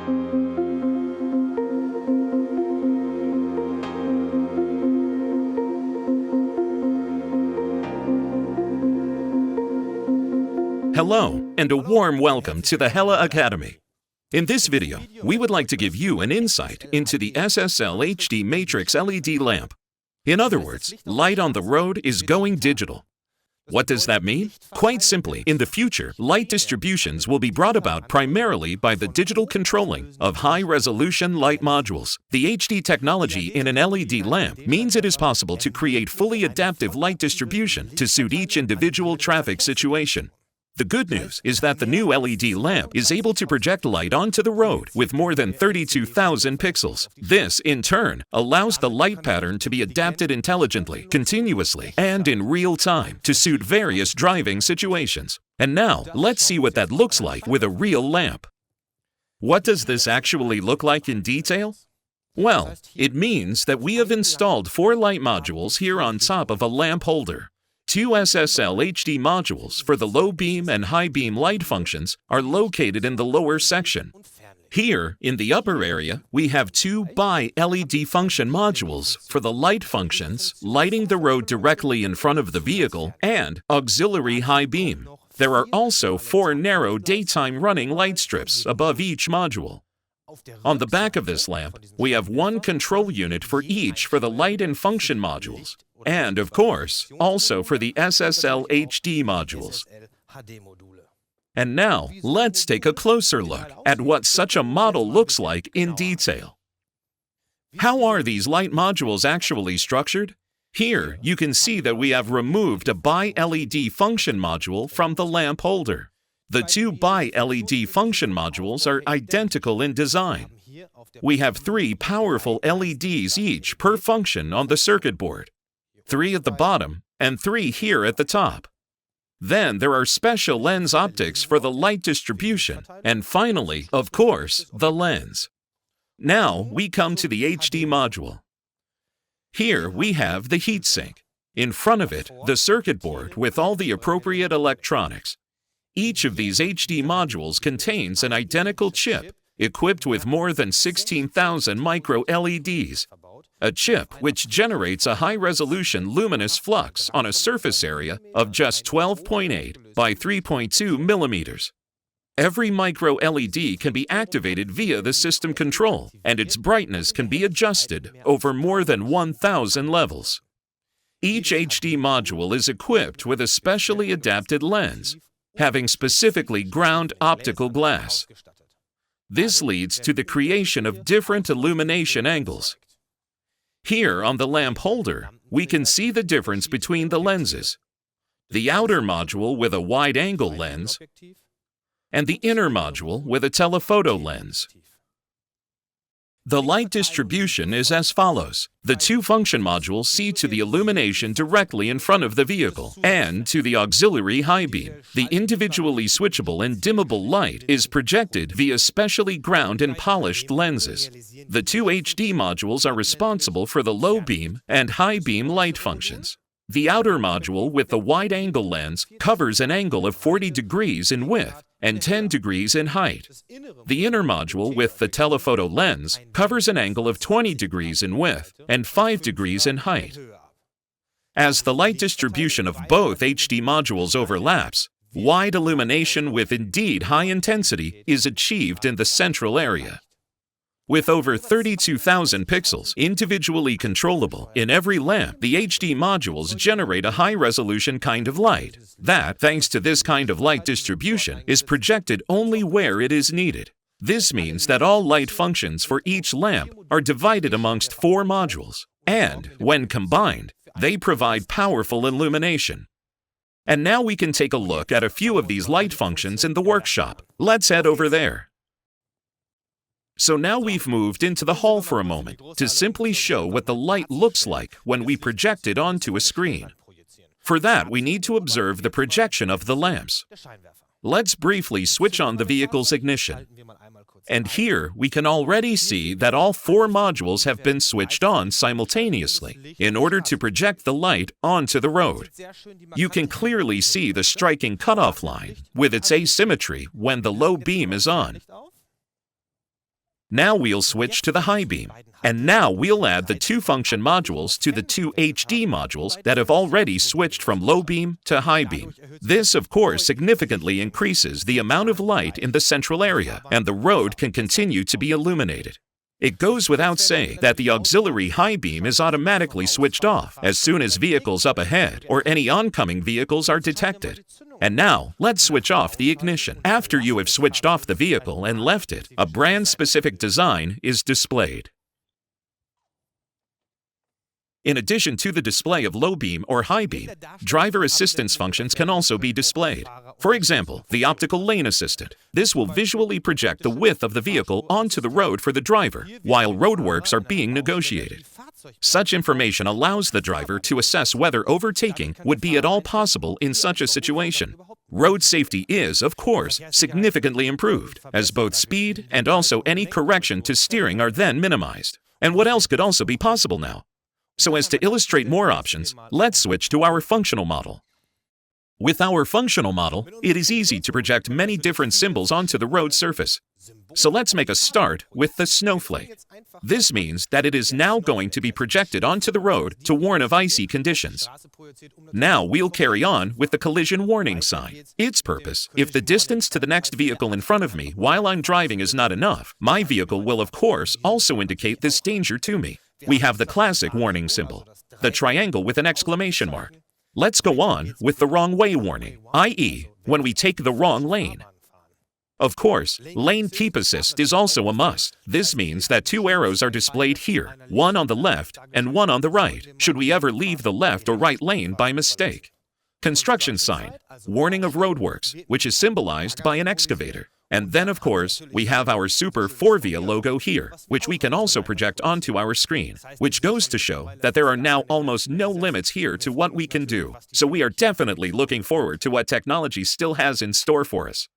Hello, and a warm welcome to the Hella Academy. In this video, we would like to give you an insight into the SSL HD Matrix LED lamp. In other words, light on the road is going digital. What does that mean? Quite simply, in the future, light distributions will be brought about primarily by the digital controlling of high-resolution light modules. The HD technology in an LED lamp means it is possible to create fully adaptive light distribution to suit each individual traffic situation. The good news is that the new LED lamp is able to project light onto the road with more than 32,000 pixels. This, in turn, allows the light pattern to be adapted intelligently, continuously, and in real time to suit various driving situations. And now, let's see what that looks like with a real lamp. What does this actually look like in detail? Well, it means that we have installed 4 light modules here on top of a lamp holder. 2 SSL HD modules for the low beam and high beam light functions are located in the lower section. Here, in the upper area, we have 2 bi-LED function modules for the light functions, lighting the road directly in front of the vehicle, and auxiliary high beam. There are also 4 narrow daytime running light strips above each module. On the back of this lamp, we have 1 control unit for each for the light and function modules, and, of course, also for the SSL HD modules. And now, let's take a closer look at what such a model looks like in detail. How are these light modules actually structured? Here, you can see that we have removed a bi-LED function module from the lamp holder. The 2 bi-LED function modules are identical in design. We have 3 powerful LEDs each per function on the circuit board, 3 at the bottom and 3 here at the top. Then there are special lens optics for the light distribution, and finally, of course, the lens. Now we come to the HD module. Here we have the heatsink. In front of it, the circuit board with all the appropriate electronics. Each of these HD modules contains an identical chip equipped with more than 16,000 micro-LEDs, a chip which generates a high-resolution luminous flux on a surface area of just 12.8 by 3.2 millimeters. Every micro-LED can be activated via the system control, and its brightness can be adjusted over more than 1,000 levels. Each HD module is equipped with a specially adapted lens, having specifically ground optical glass. This leads to the creation of different illumination angles. Here on the lamp holder, we can see the difference between the lenses. The outer module with a wide-angle lens and the inner module with a telephoto lens. The light distribution is as follows. The 2 function modules see to the illumination directly in front of the vehicle and to the auxiliary high beam. The individually switchable and dimmable light is projected via specially ground and polished lenses. The 2 HD modules are responsible for the low beam and high beam light functions. The outer module with the wide-angle lens covers an angle of 40 degrees in width and 10 degrees in height. The inner module with the telephoto lens covers an angle of 20 degrees in width and 5 degrees in height. As the light distribution of both HD modules overlaps, wide illumination with indeed high intensity is achieved in the central area. With over 32,000 pixels individually controllable in every lamp, the HD modules generate a high-resolution kind of light that, thanks to this kind of light distribution, is projected only where it is needed. This means that all light functions for each lamp are divided amongst 4 modules, and, when combined, they provide powerful illumination. And now we can take a look at a few of these light functions in the workshop. Let's head over there. So now we've moved into the hall for a moment to simply show what the light looks like when we project it onto a screen. For that, we need to observe the projection of the lamps. Let's briefly switch on the vehicle's ignition. And here we can already see that all 4 modules have been switched on simultaneously in order to project the light onto the road. You can clearly see the striking cutoff line with its asymmetry when the low beam is on. Now we'll switch to the high beam. And now we'll add the two function modules to the two HD modules that have already switched from low beam to high beam. This, of course, significantly increases the amount of light in the central area, and the road can continue to be illuminated. It goes without saying that the auxiliary high beam is automatically switched off as soon as vehicles up ahead or any oncoming vehicles are detected. And now, let's switch off the ignition. After you have switched off the vehicle and left it, a brand-specific design is displayed. In addition to the display of low beam or high beam, driver assistance functions can also be displayed. For example, the optical lane assistant. This will visually project the width of the vehicle onto the road for the driver, while roadworks are being negotiated. Such information allows the driver to assess whether overtaking would be at all possible in such a situation. Road safety is, of course, significantly improved, as both speed and also any correction to steering are then minimized. And what else could also be possible now? So as to illustrate more options, let's switch to our functional model. With our functional model, it is easy to project many different symbols onto the road surface. So let's make a start with the snowflake. This means that it is now going to be projected onto the road to warn of icy conditions. Now we'll carry on with the collision warning sign. Its purpose, if the distance to the next vehicle in front of me while I'm driving is not enough, my vehicle will of course also indicate this danger to me. We have the classic warning symbol, the triangle with an exclamation mark. Let's go on with the wrong way warning, i.e., when we take the wrong lane. Of course, lane keep assist is also a must. This means that two arrows are displayed here, one on the left and one on the right, should we ever leave the left or right lane by mistake. Construction sign, warning of roadworks, which is symbolized by an excavator. And then, of course, we have our Super Forvia logo here, which we can also project onto our screen, which goes to show that there are now almost no limits here to what we can do. So we are definitely looking forward to what technology still has in store for us.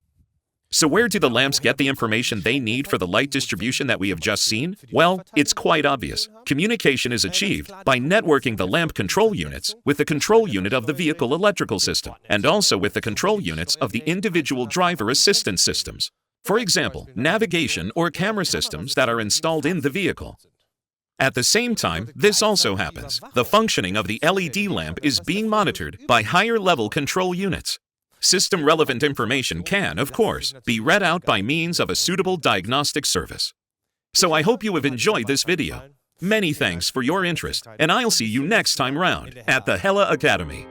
So where do the lamps get the information they need for the light distribution that we have just seen? Well, it's quite obvious. Communication is achieved by networking the lamp control units with the control unit of the vehicle electrical system, and also with the control units of the individual driver assistance systems. For example, navigation or camera systems that are installed in the vehicle. At the same time, this also happens. The functioning of the LED lamp is being monitored by higher-level control units. System-relevant information can, of course, be read out by means of a suitable diagnostic service. So I hope you have enjoyed this video. Many thanks for your interest, and I'll see you next time round at the Hella Academy.